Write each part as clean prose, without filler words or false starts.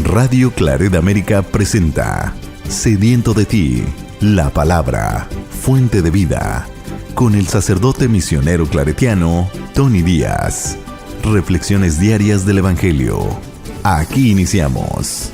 Radio Claret América presenta Sediento de ti, la palabra, fuente de vida, con el sacerdote misionero claretiano Tony Díaz. Reflexiones diarias del Evangelio. Aquí iniciamos.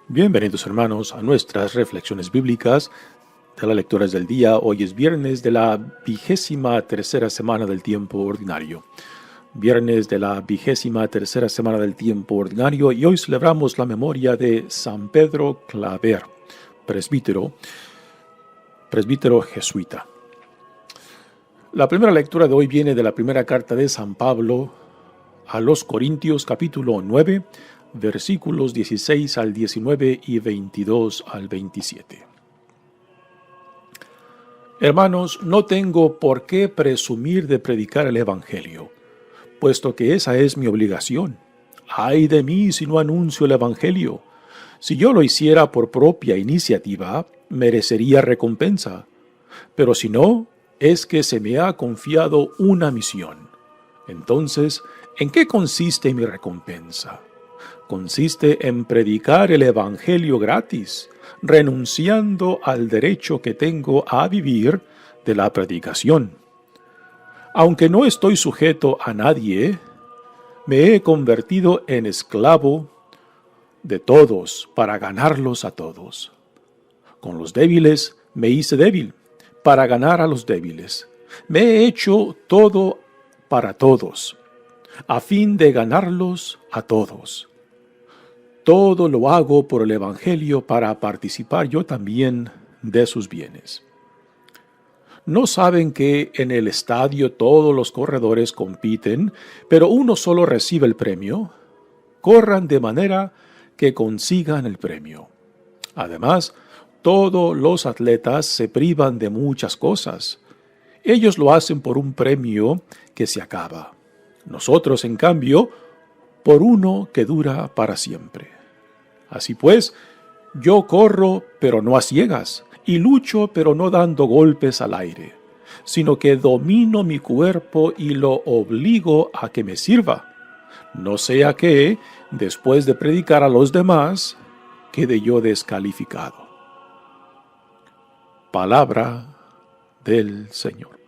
Bienvenidos hermanos a nuestras reflexiones bíblicas de las lecturas del día. Hoy es viernes de la 23ª semana del tiempo ordinario. Viernes de la 23ª semana del tiempo ordinario, y hoy celebramos la memoria de San Pedro Claver, presbítero jesuita. La primera lectura de hoy viene de la primera carta de San Pablo a los Corintios, capítulo 9, versículos 16 al 19 y 22 al 27. Hermanos, no tengo por qué presumir de predicar el Evangelio, puesto que esa es mi obligación. ¡Ay de mí si no anuncio el Evangelio! Si yo lo hiciera por propia iniciativa, merecería recompensa. Pero si no, es que se me ha confiado una misión. Entonces, ¿en qué consiste mi recompensa? Consiste en predicar el Evangelio gratis, renunciando al derecho que tengo a vivir de la predicación. Aunque no estoy sujeto a nadie, me he convertido en esclavo de todos para ganarlos a todos. Con los débiles me hice débil para ganar a los débiles. Me he hecho todo para todos, a fin de ganarlos a todos. Todo lo hago por el Evangelio para participar yo también de sus bienes. ¿No saben que en el estadio todos los corredores compiten, pero uno solo recibe el premio? Corran de manera que consigan el premio. Además, todos los atletas se privan de muchas cosas. Ellos lo hacen por un premio que se acaba. Nosotros, en cambio, por uno que dura para siempre. Así pues, yo corro, pero no a ciegas, y lucho, pero no dando golpes al aire, sino que domino mi cuerpo y lo obligo a que me sirva, no sea que, después de predicar a los demás, quede yo descalificado. Palabra del Señor.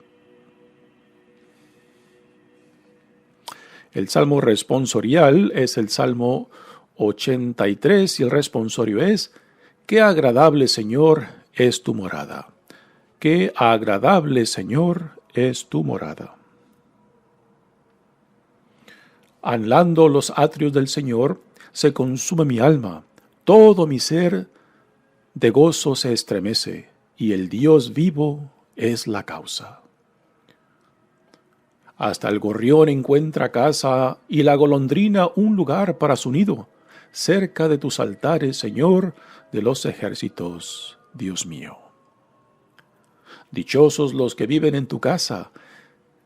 El salmo responsorial es el Salmo 83 y el responsorio es: ¡qué agradable, Señor, es tu morada! ¡Qué agradable, Señor, es tu morada! Anhelando los atrios del Señor, se consume mi alma, todo mi ser de gozo se estremece, y el Dios vivo es la causa. Hasta el gorrión encuentra casa y la golondrina un lugar para su nido, cerca de tus altares, Señor, de los ejércitos, Dios mío. Dichosos los que viven en tu casa,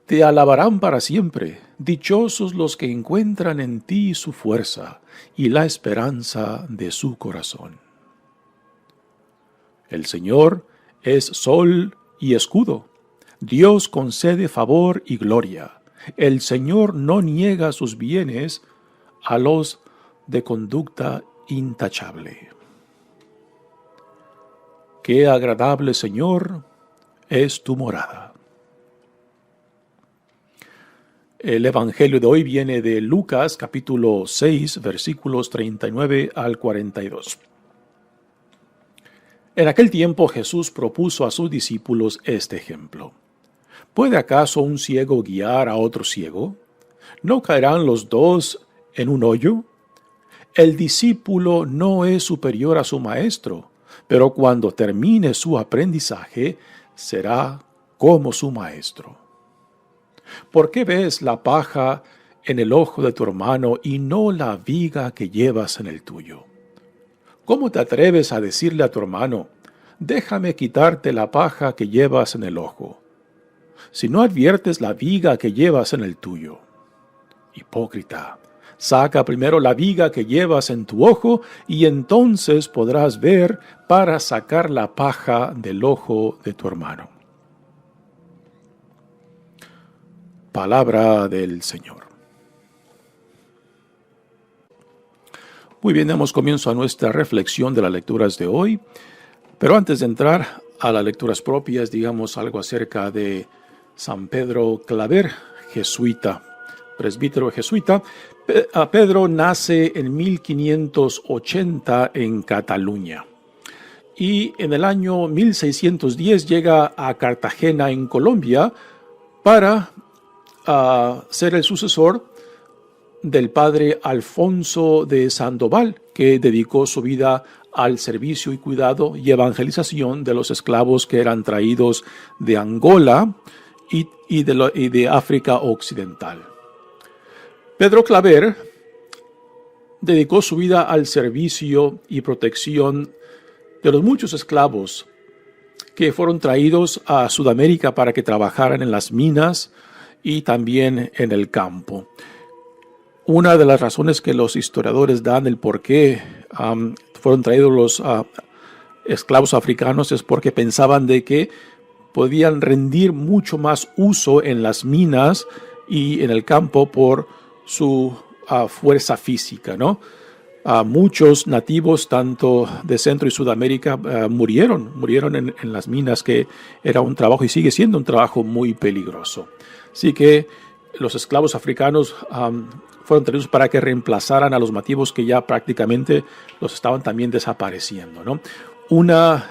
te alabarán para siempre. Dichosos los que encuentran en ti su fuerza y la esperanza de su corazón. El Señor es sol y escudo. Dios concede favor y gloria. El Señor no niega sus bienes a los de conducta intachable. Qué agradable, Señor, es tu morada. El Evangelio de hoy viene de Lucas, capítulo 6, versículos 39 al 42. En aquel tiempo Jesús propuso a sus discípulos este ejemplo. ¿Puede acaso un ciego guiar a otro ciego? ¿No caerán los dos en un hoyo? El discípulo no es superior a su maestro, pero cuando termine su aprendizaje, será como su maestro. ¿Por qué ves la paja en el ojo de tu hermano y no la viga que llevas en el tuyo? ¿Cómo te atreves a decirle a tu hermano: déjame quitarte la paja que llevas en el ojo? si no adviertes la viga que llevas en el tuyo? Hipócrita, saca primero la viga que llevas en tu ojo, y entonces podrás ver para sacar la paja del ojo de tu hermano. Palabra del Señor. Muy bien, damos comienzo a nuestra reflexión de las lecturas de hoy, pero antes de entrar a las lecturas propias, digamos algo acerca de San Pedro Claver, jesuita, presbítero jesuita. Pedro nace en 1580 en Cataluña y en el año 1610 llega a Cartagena en Colombia para ser el sucesor del padre Alfonso de Sandoval, que dedicó su vida al servicio y cuidado y evangelización de los esclavos que eran traídos de Angola y de África Occidental. Pedro Claver dedicó su vida al servicio y protección de los muchos esclavos que fueron traídos a Sudamérica para que trabajaran en las minas y también en el campo. Una de las razones que los historiadores dan el por qué fueron traídos los esclavos africanos es porque pensaban de que podían rendir mucho más uso en las minas y en el campo por su fuerza física, ¿no? Muchos nativos, tanto de Centro y Sudamérica, murieron en las minas, que era un trabajo y sigue siendo un trabajo muy peligroso. Así que los esclavos africanos fueron traídos para que reemplazaran a los nativos que ya prácticamente los estaban también desapareciendo, ¿no? Una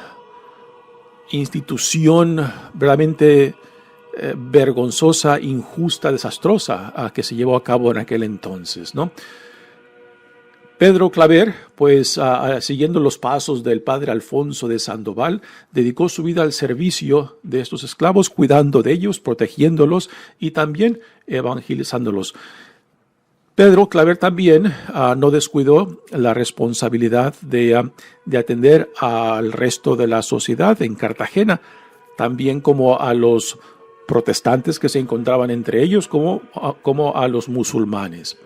institución verdaderamente vergonzosa, injusta, desastrosa que se llevó a cabo en aquel entonces, ¿no? Pedro Claver, pues siguiendo los pasos del padre Alfonso de Sandoval, dedicó su vida al servicio de estos esclavos, cuidando de ellos, protegiéndolos y también evangelizándolos. Pedro Claver también no descuidó la responsabilidad de atender al resto de la sociedad en Cartagena, también como a los protestantes que se encontraban entre ellos, como a los musulmanes.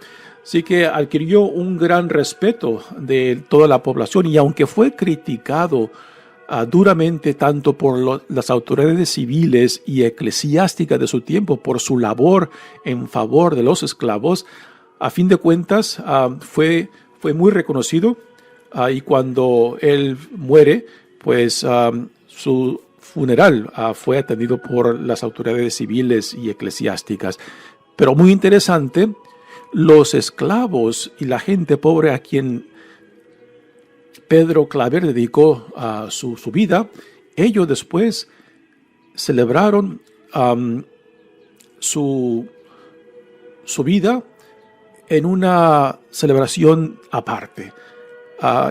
Así que adquirió un gran respeto de toda la población, y aunque fue criticado duramente tanto por las autoridades civiles y eclesiásticas de su tiempo por su labor en favor de los esclavos, a fin de cuentas fue muy reconocido, y cuando él muere, pues su funeral fue atendido por las autoridades civiles y eclesiásticas. Pero muy interesante, los esclavos y la gente pobre a quien Pedro Claver dedicó su vida, ellos después celebraron su vida en una celebración aparte.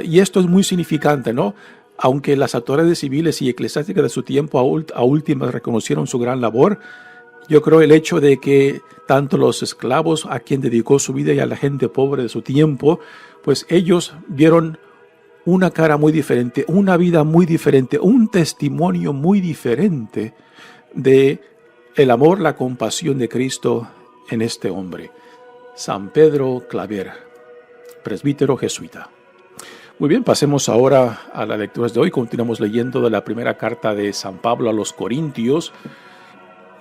Y esto es muy significante, ¿no? Aunque las autoridades civiles y eclesiásticas de su tiempo a últimas reconocieron su gran labor, yo creo el hecho de que tanto los esclavos a quien dedicó su vida y a la gente pobre de su tiempo, pues ellos vieron una cara muy diferente, una vida muy diferente, un testimonio muy diferente de el amor, la compasión de Cristo en este hombre. San Pedro Claver, presbítero jesuita. Muy bien, pasemos ahora a las lecturas de hoy. Continuamos leyendo de la primera carta de San Pablo a los Corintios.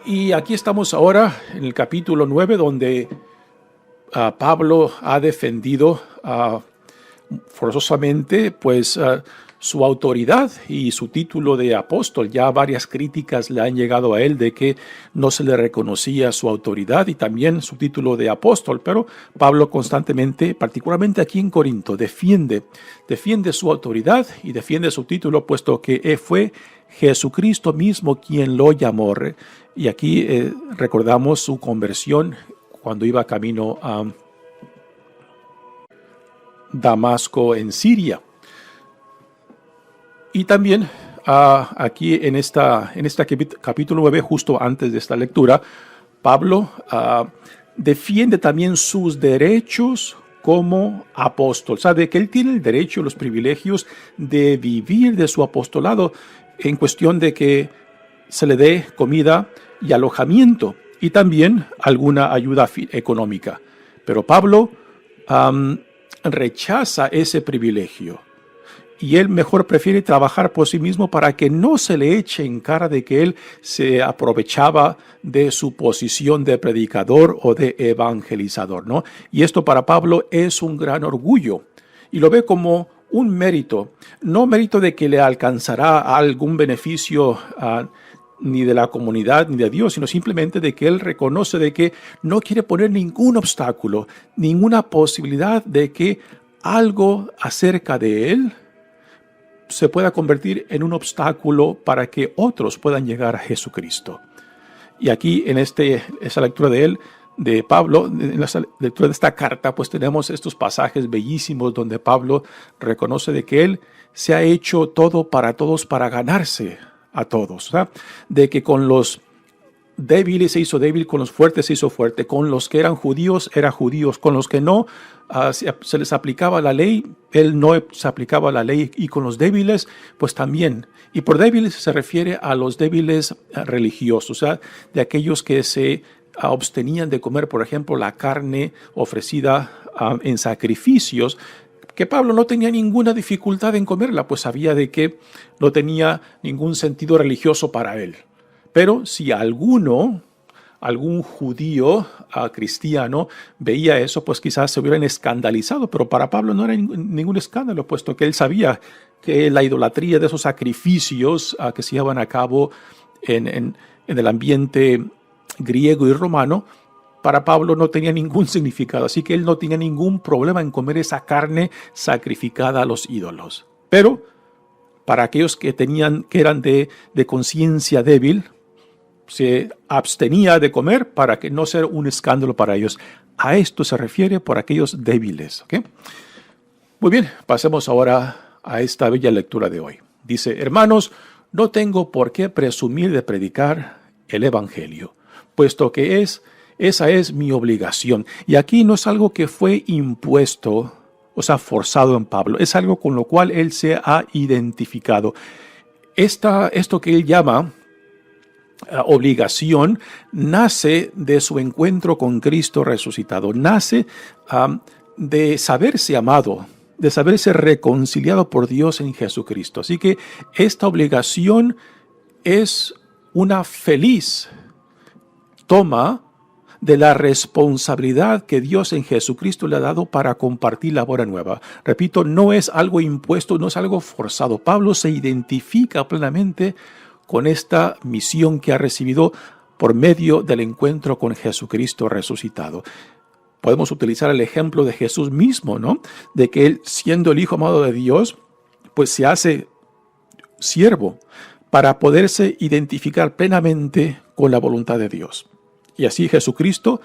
Y aquí estamos ahora en el capítulo 9, donde Pablo ha defendido forzosamente pues su autoridad y su título de apóstol. Ya varias críticas le han llegado a él de que no se le reconocía su autoridad y también su título de apóstol, pero Pablo constantemente, particularmente aquí en Corinto, defiende su autoridad y defiende su título, puesto que fue Jesucristo mismo quien lo llamó. Y aquí recordamos su conversión cuando iba camino a Damasco en Siria. Y también aquí en este capítulo 9, justo antes de esta lectura, Pablo defiende también sus derechos como apóstol. Sabe que él tiene el derecho, los privilegios de vivir de su apostolado, en cuestión de que se le dé comida y alojamiento, y también alguna ayuda económica. Pero Pablo rechaza ese privilegio. Y él mejor prefiere trabajar por sí mismo para que no se le eche en cara de que él se aprovechaba de su posición de predicador o de evangelizador, ¿no? Y esto para Pablo es un gran orgullo y lo ve como un mérito, no mérito de que le alcanzará algún beneficio ni de la comunidad ni de Dios, sino simplemente de que él reconoce de que no quiere poner ningún obstáculo, ninguna posibilidad de que algo acerca de él se pueda convertir en un obstáculo para que otros puedan llegar a Jesucristo. Y aquí en esa lectura de él, de Pablo, en la lectura de esta carta, pues tenemos estos pasajes bellísimos donde Pablo reconoce de que él se ha hecho todo para todos para ganarse a todos, ¿verdad? De que con los débiles se hizo débil, con los fuertes se hizo fuerte, con los que eran judíos, era judíos, con los que no se les aplicaba la ley, él no se aplicaba la ley, y con los débiles, pues también. Y por débiles se refiere a los débiles religiosos, o sea, de aquellos que se abstenían de comer, por ejemplo, la carne ofrecida en sacrificios, que Pablo no tenía ninguna dificultad en comerla, pues sabía de que no tenía ningún sentido religioso para él. Pero si algún judío cristiano veía eso, pues quizás se hubieran escandalizado, pero para Pablo no era ningún escándalo, puesto que él sabía que la idolatría de esos sacrificios que se llevan a cabo en el ambiente griego y romano, para Pablo no tenía ningún significado, así que él no tenía ningún problema en comer esa carne sacrificada a los ídolos. Pero para aquellos que eran de conciencia débil, se abstenía de comer para que no sea un escándalo para ellos. A esto se refiere por aquellos débiles. ¿Okay? Muy bien, pasemos ahora a esta bella lectura de hoy. Dice: hermanos, no tengo por qué presumir de predicar el evangelio, puesto que esa es mi obligación. Y aquí no es algo que fue impuesto, o sea, forzado en Pablo. Es algo con lo cual él se ha identificado. Esto que él llama obligación nace de su encuentro con Cristo resucitado, nace de saberse amado, de saberse reconciliado por Dios en Jesucristo. Así que esta obligación es una feliz toma de la responsabilidad que Dios en Jesucristo le ha dado para compartir la buena nueva. Repito, no es algo impuesto, no es algo forzado. Pablo se identifica plenamente con esta misión que ha recibido por medio del encuentro con Jesucristo resucitado. Podemos utilizar el ejemplo de Jesús mismo, ¿no? De que él, siendo el Hijo amado de Dios, pues se hace siervo para poderse identificar plenamente con la voluntad de Dios. Y así Jesucristo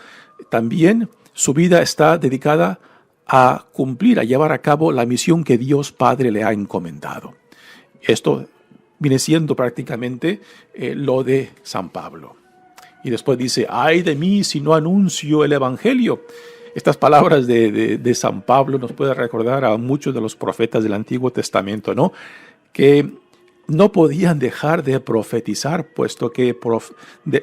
también, su vida está dedicada a cumplir, a llevar a cabo la misión que Dios Padre le ha encomendado. Esto viene siendo prácticamente lo de San Pablo. Y después dice: ay de mí si no anuncio el evangelio. Estas palabras de San Pablo nos pueden recordar a muchos de los profetas del Antiguo Testamento, ¿no? Que no podían dejar de profetizar, puesto que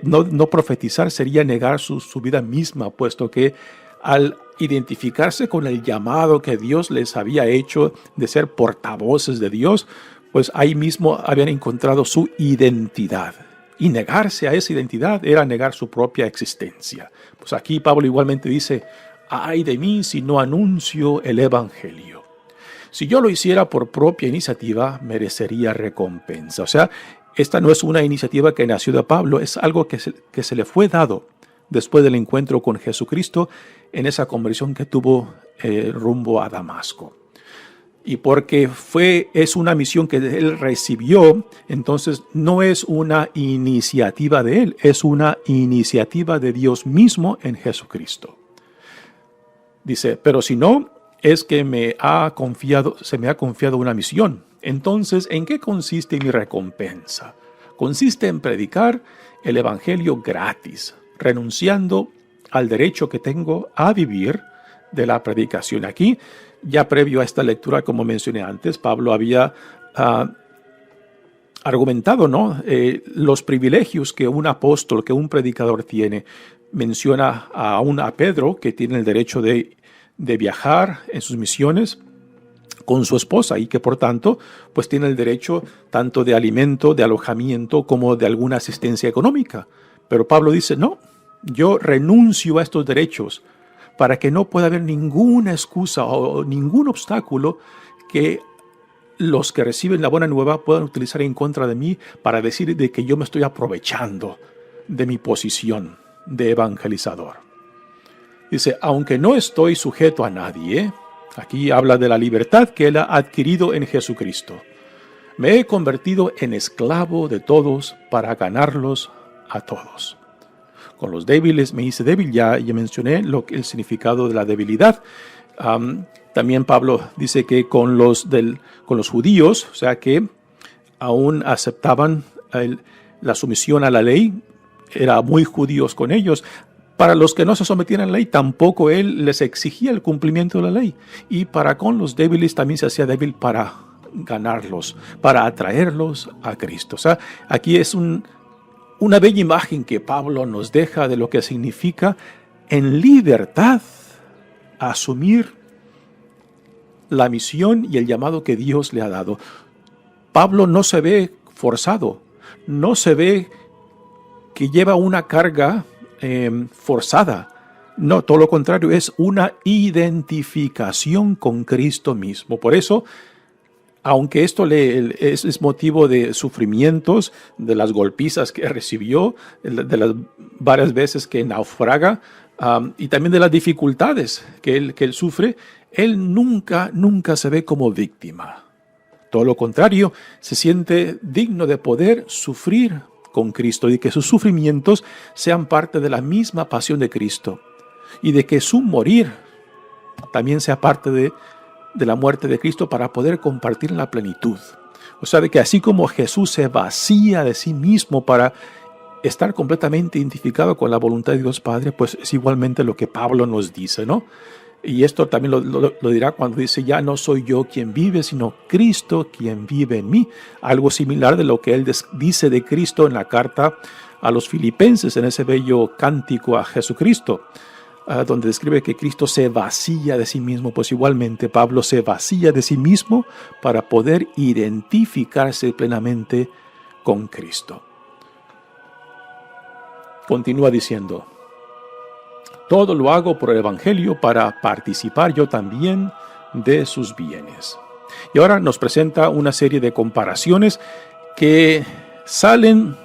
no profetizar sería negar su vida misma, puesto que al identificarse con el llamado que Dios les había hecho de ser portavoces de Dios, pues ahí mismo habían encontrado su identidad. Y negarse a esa identidad era negar su propia existencia. Pues aquí Pablo igualmente dice: ay de mí si no anuncio el evangelio. Si yo lo hiciera por propia iniciativa, merecería recompensa. O sea, esta no es una iniciativa que nació de Pablo, es algo que se le fue dado después del encuentro con Jesucristo en esa conversión que tuvo rumbo a Damasco. Y porque es una misión que él recibió, entonces no es una iniciativa de él, es una iniciativa de Dios mismo en Jesucristo. Dice: pero si no, es que se me ha confiado una misión. Entonces, ¿en qué consiste mi recompensa? Consiste en predicar el evangelio gratis, renunciando al derecho que tengo a vivir de la predicación. Aquí, ya previo a esta lectura, como mencioné antes, Pablo había argumentado, ¿no? Los privilegios que un apóstol, que un predicador tiene. Menciona a Pedro, que tiene el derecho de viajar en sus misiones con su esposa y que por tanto pues tiene el derecho tanto de alimento, de alojamiento como de alguna asistencia económica. Pero Pablo dice, no, yo renuncio a estos derechos para que no pueda haber ninguna excusa o ningún obstáculo que los que reciben la buena nueva puedan utilizar en contra de mí para decir de que yo me estoy aprovechando de mi posición de evangelizador. Dice, aunque no estoy sujeto a nadie, aquí habla de la libertad que él ha adquirido en Jesucristo. Me he convertido en esclavo de todos para ganarlos a todos. Con los débiles me hice débil, ya mencioné el significado de la debilidad. También Pablo dice que con los judíos, o sea que aún aceptaban la sumisión a la ley, era muy judíos con ellos. Para los que no se sometían a la ley, tampoco él les exigía el cumplimiento de la ley. Y para con los débiles también se hacía débil para ganarlos, para atraerlos a Cristo. O sea, aquí es una bella imagen que Pablo nos deja de lo que significa en libertad asumir la misión y el llamado que Dios le ha dado. Pablo no se ve forzado, no se ve que lleva una carga forzada. No, todo lo contrario, es una identificación con Cristo mismo. Por eso, aunque esto es motivo de sufrimientos, de las golpizas que recibió, de las varias veces que naufraga, y también de las dificultades que él sufre, él nunca se ve como víctima. Todo lo contrario, se siente digno de poder sufrir con Cristo y que sus sufrimientos sean parte de la misma pasión de Cristo y de que su morir también sea parte de la muerte de Cristo para poder compartir en la plenitud. O sea, de que así como Jesús se vacía de sí mismo para estar completamente identificado con la voluntad de Dios Padre, pues es igualmente lo que Pablo nos dice, ¿no? Y esto también lo dirá cuando dice, ya no soy yo quien vive, sino Cristo quien vive en mí. Algo similar de lo que él dice de Cristo en la carta a los Filipenses, en ese bello cántico a Jesucristo, donde describe que Cristo se vacía de sí mismo. Pues igualmente Pablo se vacía de sí mismo para poder identificarse plenamente con Cristo. Continúa diciendo, todo lo hago por el Evangelio para participar yo también de sus bienes. Y ahora nos presenta una serie de comparaciones que salen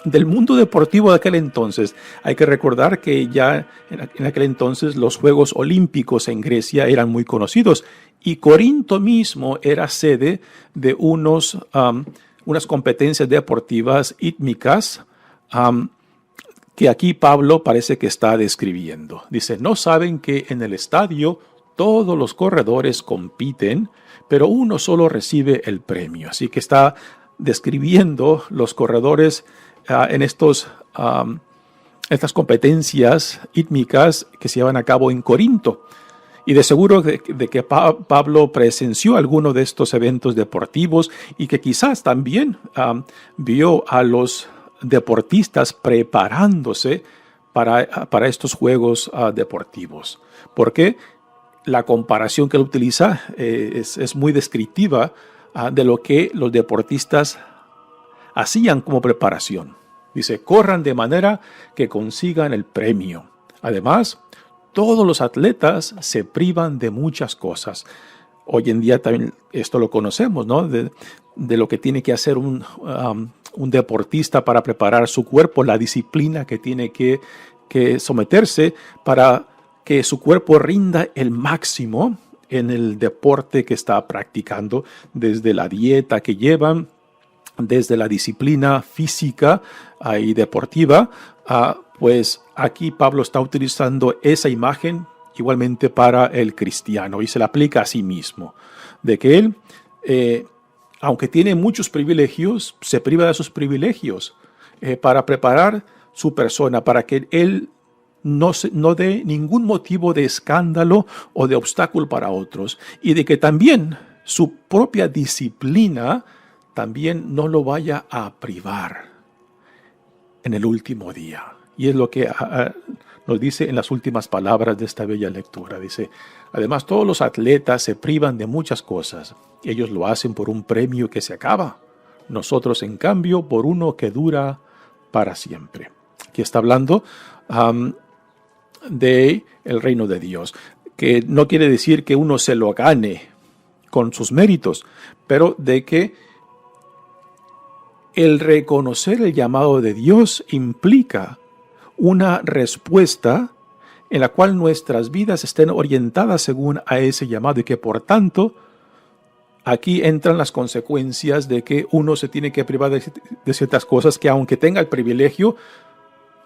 del mundo deportivo de aquel entonces. Hay que recordar que ya en aquel entonces los Juegos Olímpicos en Grecia eran muy conocidos y Corinto mismo era sede de unas competencias deportivas ítmicas que aquí Pablo parece que está describiendo. Dice, ¿no saben que en el estadio todos los corredores compiten, pero uno solo recibe el premio? Así que está describiendo los corredores en estas competencias ítmicas que se llevan a cabo en Corinto. Y de seguro de que Pablo presenció alguno de estos eventos deportivos y que quizás también vio a los deportistas preparándose para estos juegos deportivos. Porque la comparación que él utiliza es muy descriptiva de lo que los deportistas hacían como preparación. Dice, corran de manera que consigan el premio. Además, todos los atletas se privan de muchas cosas. Hoy en día también esto lo conocemos, ¿no? De lo que tiene que hacer un deportista para preparar su cuerpo, la disciplina que tiene que someterse para que su cuerpo rinda el máximo en el deporte que está practicando, desde la dieta que llevan, desde la disciplina física y deportiva. Pues aquí Pablo está utilizando esa imagen igualmente para el cristiano y se la aplica a sí mismo, de que él, aunque tiene muchos privilegios, se priva de sus privilegios para preparar su persona, para que él no dé ningún motivo de escándalo o de obstáculo para otros, y de que también su propia disciplina también no lo vaya a privar en el último día. Y es lo que nos dice en las últimas palabras de esta bella lectura. Dice, además todos los atletas se privan de muchas cosas. Ellos lo hacen por un premio que se acaba. Nosotros, en cambio, por uno que dura para siempre. Aquí está hablando de el reino de Dios, que no quiere decir que uno se lo gane con sus méritos, pero de que el reconocer el llamado de Dios implica una respuesta en la cual nuestras vidas estén orientadas según a ese llamado y que por tanto aquí entran las consecuencias de que uno se tiene que privar de ciertas cosas que aunque tenga el privilegio,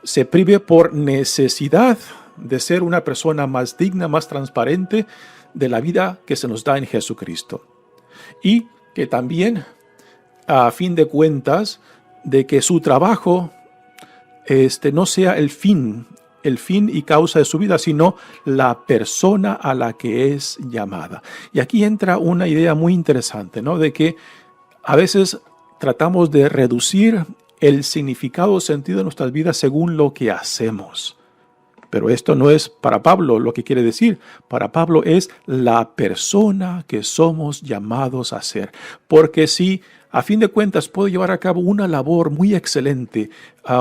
se prive por necesidad de ser una persona más digna, más transparente de la vida que se nos da en Jesucristo. Y que también, a fin de cuentas, de que su trabajo no sea el fin y causa de su vida, sino la persona a la que es llamada. Y aquí entra una idea muy interesante, ¿no? De que a veces tratamos de reducir el significado o sentido de nuestras vidas según lo que hacemos. Pero esto no es para Pablo lo que quiere decir. Para Pablo es la persona que somos llamados a ser. Porque si a fin de cuentas puedo llevar a cabo una labor muy excelente,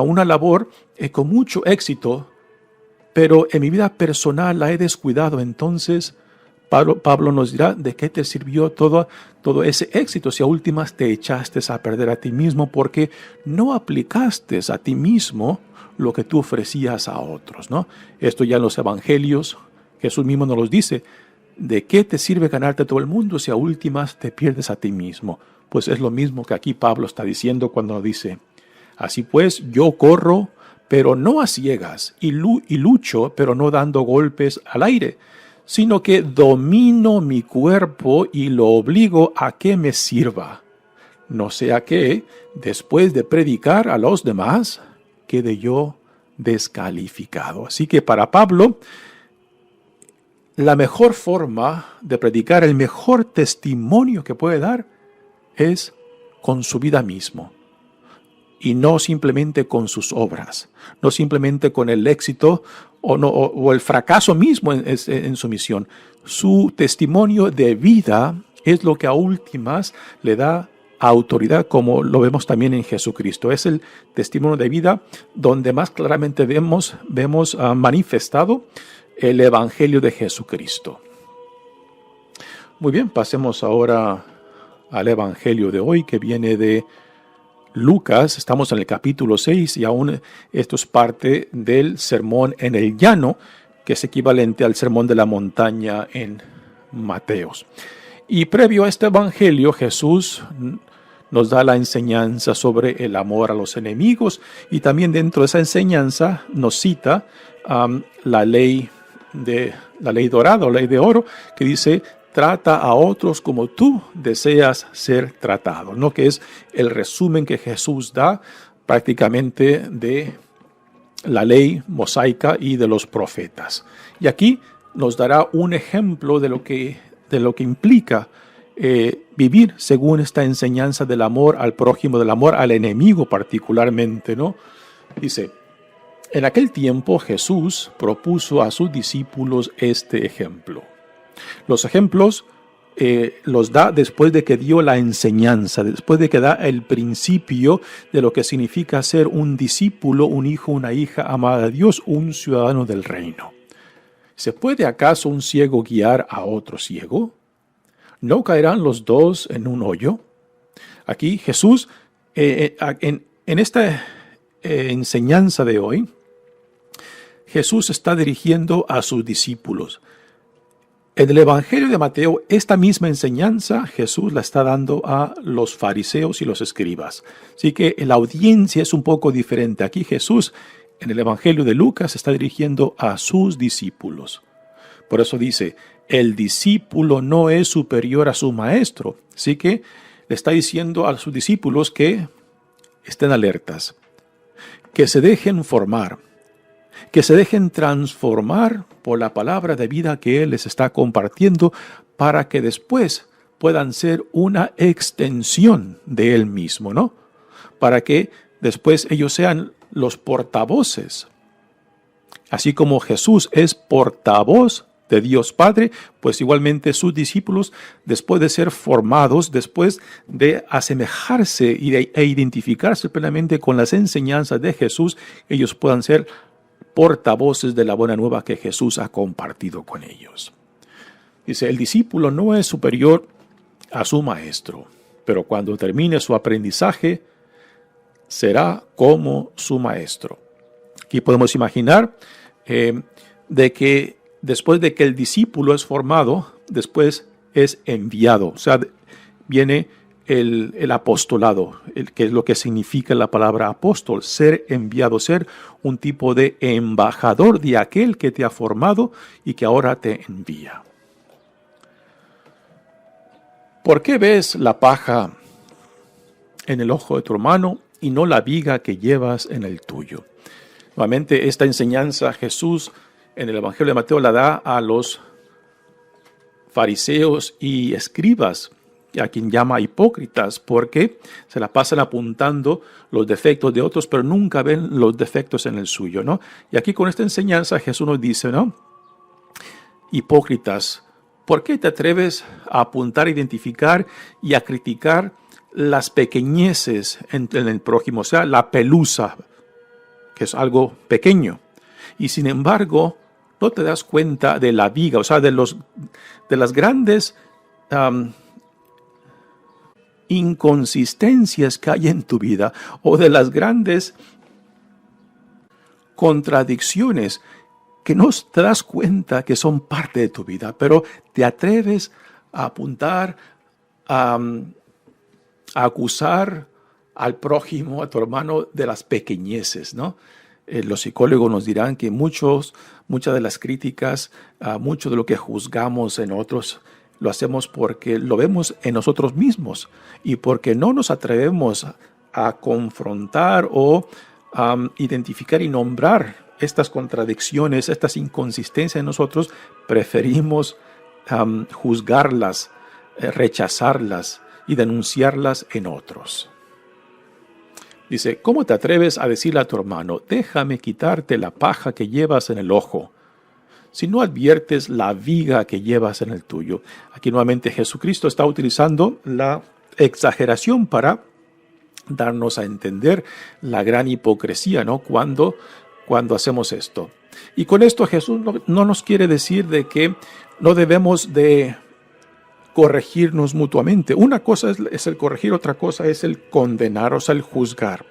una labor con mucho éxito, pero en mi vida personal la he descuidado, entonces Pablo nos dirá, ¿de qué te sirvió todo ese éxito si a últimas te echaste a perder a ti mismo porque no aplicaste a ti mismo lo que tú ofrecías a otros, ¿no? Esto ya en los evangelios, Jesús mismo nos los dice, ¿de qué te sirve ganarte todo el mundo si a últimas te pierdes a ti mismo? Pues es lo mismo que aquí Pablo está diciendo cuando dice, así pues yo corro, pero no a ciegas, y lucho, pero no dando golpes al aire, sino que domino mi cuerpo y lo obligo a que me sirva. No sea que, después de predicar a los demás, quede yo descalificado. Así que para Pablo, la mejor forma de predicar, el mejor testimonio que puede dar, es con su vida mismo. Y no simplemente con sus obras, no simplemente con el éxito o el fracaso mismo en su misión. Su testimonio de vida es lo que a últimas le da autoridad, como lo vemos también en Jesucristo. Es el testimonio de vida donde más claramente vemos manifestado el Evangelio de Jesucristo. Muy bien, pasemos ahora al Evangelio de hoy, que viene de Lucas. Estamos en el capítulo 6 y aún esto es parte del sermón en el llano, que es equivalente al sermón de la montaña en Mateos. Y previo a este evangelio, Jesús nos da la enseñanza sobre el amor a los enemigos y también dentro de esa enseñanza nos cita la ley dorada o ley de oro, que dice: trata a otros como tú deseas ser tratado, ¿no? Que es el resumen que Jesús da prácticamente de la ley mosaica y de los profetas. Y aquí nos dará un ejemplo de lo que implica vivir según esta enseñanza del amor al prójimo, del amor al enemigo particularmente, ¿no? Dice: en aquel tiempo Jesús propuso a sus discípulos este ejemplo. Los ejemplos los da después de que dio la enseñanza, después de que da el principio de lo que significa ser un discípulo, un hijo, una hija amada de Dios, un ciudadano del reino. ¿Se puede acaso un ciego guiar a otro ciego? ¿No caerán los dos en un hoyo? Aquí Jesús, en esta enseñanza de hoy, Jesús está dirigiendo a sus discípulos. En el Evangelio de Mateo, esta misma enseñanza Jesús la está dando a los fariseos y los escribas. Así que la audiencia es un poco diferente. Aquí Jesús, en el Evangelio de Lucas, está dirigiendo a sus discípulos. Por eso dice: el discípulo no es superior a su maestro. Así que le está diciendo a sus discípulos que estén alertas, que se dejen formar, que se dejen transformar por la palabra de vida que Él les está compartiendo, para que después puedan ser una extensión de Él mismo, ¿no? Para que después ellos sean los portavoces. Así como Jesús es portavoz de Dios Padre, pues igualmente sus discípulos, después de ser formados, después de asemejarse e identificarse plenamente con las enseñanzas de Jesús, ellos puedan ser portavoces de la buena nueva que Jesús ha compartido con ellos. Dice, el discípulo no es superior a su maestro, pero cuando termine su aprendizaje, será como su maestro. Aquí podemos imaginar de que después de que el discípulo es formado, después es enviado. O sea, viene el apostolado, que es lo que significa la palabra apóstol, ser enviado, ser un tipo de embajador de aquel que te ha formado y que ahora te envía. ¿Por qué ves la paja en el ojo de tu hermano y no la viga que llevas en el tuyo? Nuevamente, esta enseñanza Jesús en el Evangelio de Mateo la da a los fariseos y escribas, a quien llama hipócritas, porque se la pasan apuntando los defectos de otros, pero nunca ven los defectos en el suyo, ¿no? Y aquí con esta enseñanza Jesús nos dice, ¿no? Hipócritas, ¿por qué te atreves a apuntar, a identificar y a criticar las pequeñeces en el prójimo? O sea, la pelusa, que es algo pequeño. Y sin embargo, no te das cuenta de la viga, o sea, de las grandes inconsistencias que hay en tu vida, o de las grandes contradicciones que no te das cuenta que son parte de tu vida, pero te atreves a apuntar, a acusar al prójimo, a tu hermano, de las pequeñeces, ¿no? Los psicólogos nos dirán que muchas de las críticas, mucho de lo que juzgamos en otros, lo hacemos porque lo vemos en nosotros mismos y porque no nos atrevemos a confrontar o identificar y nombrar estas contradicciones, estas inconsistencias en nosotros. Preferimos juzgarlas, rechazarlas y denunciarlas en otros. Dice, ¿cómo te atreves a decirle a tu hermano, déjame quitarte la paja que llevas en el ojo, si no adviertes la viga que llevas en el tuyo? Aquí nuevamente Jesucristo está utilizando la exageración para darnos a entender la gran hipocresía, ¿no? Cuando hacemos esto. Y con esto Jesús no nos quiere decir de que no debemos de corregirnos mutuamente. Una cosa es el corregir, otra cosa es el condenar, o sea, el juzgar.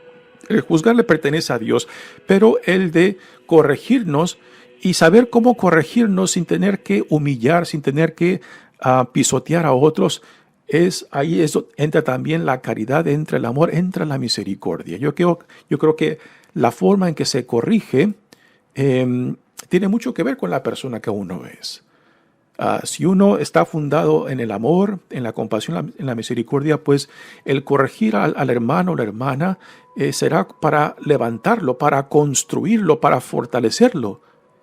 El juzgar le pertenece a Dios, pero el de corregirnos y saber cómo corregirnos sin tener que humillar, sin tener que pisotear a otros, ahí entra también la caridad, entra el amor, entra la misericordia. Yo creo que la forma en que se corrige tiene mucho que ver con la persona que uno es. Si uno está fundado en el amor, en la compasión, en la misericordia, pues el corregir al hermano o la hermana será para levantarlo, para construirlo, para fortalecerlo,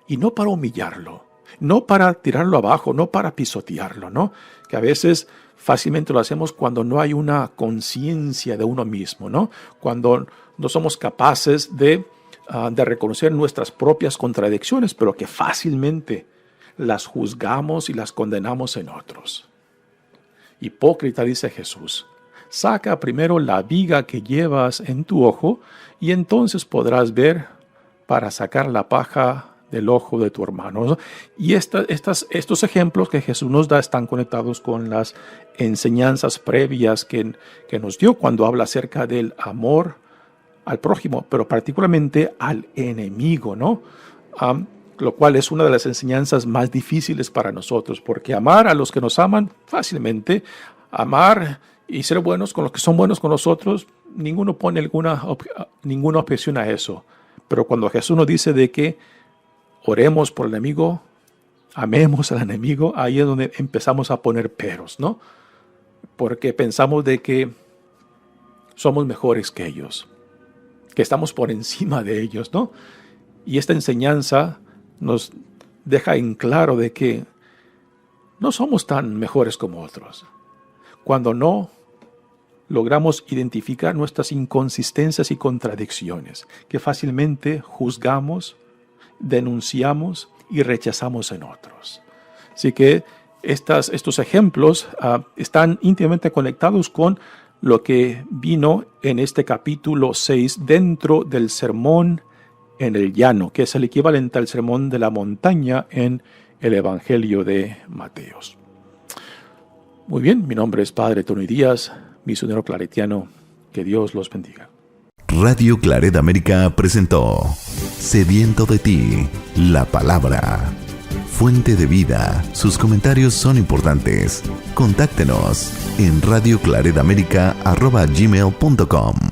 y no para humillarlo, no para tirarlo abajo, no para pisotearlo, ¿no? Que a veces fácilmente lo hacemos cuando no hay una conciencia de uno mismo, ¿no? Cuando no somos capaces de reconocer nuestras propias contradicciones, pero que fácilmente las juzgamos y las condenamos en otros. Hipócrita, dice Jesús, saca primero la viga que llevas en tu ojo y entonces podrás ver para sacar la paja del ojo de tu hermano. Y estos ejemplos que Jesús nos da están conectados con las enseñanzas previas que nos dio cuando habla acerca del amor al prójimo, pero particularmente al enemigo, ¿no? Lo cual es una de las enseñanzas más difíciles para nosotros, porque amar a los que nos aman fácilmente, amar y ser buenos con los que son buenos con nosotros, ninguno pone ninguna objeción a eso. Pero cuando Jesús nos dice de que oremos por el enemigo, amemos al enemigo, ahí es donde empezamos a poner peros, ¿no? Porque pensamos de que somos mejores que ellos, que estamos por encima de ellos, ¿no? Y esta enseñanza nos deja en claro de que no somos tan mejores como otros. cuando no logramos identificar nuestras inconsistencias y contradicciones, que fácilmente juzgamos, denunciamos y rechazamos en otros. Así que estos ejemplos están íntimamente conectados con lo que vino en este capítulo 6 dentro del sermón en el llano, que es el equivalente al sermón de la montaña en el Evangelio de Mateos. Muy bien, mi nombre es Padre Tony Díaz, misionero claretiano. Que Dios los bendiga. Radio Claret América presentó Sediento de ti, la palabra. Fuente de vida. Sus comentarios son importantes. Contáctenos en radioclaretamerica@gmail.com.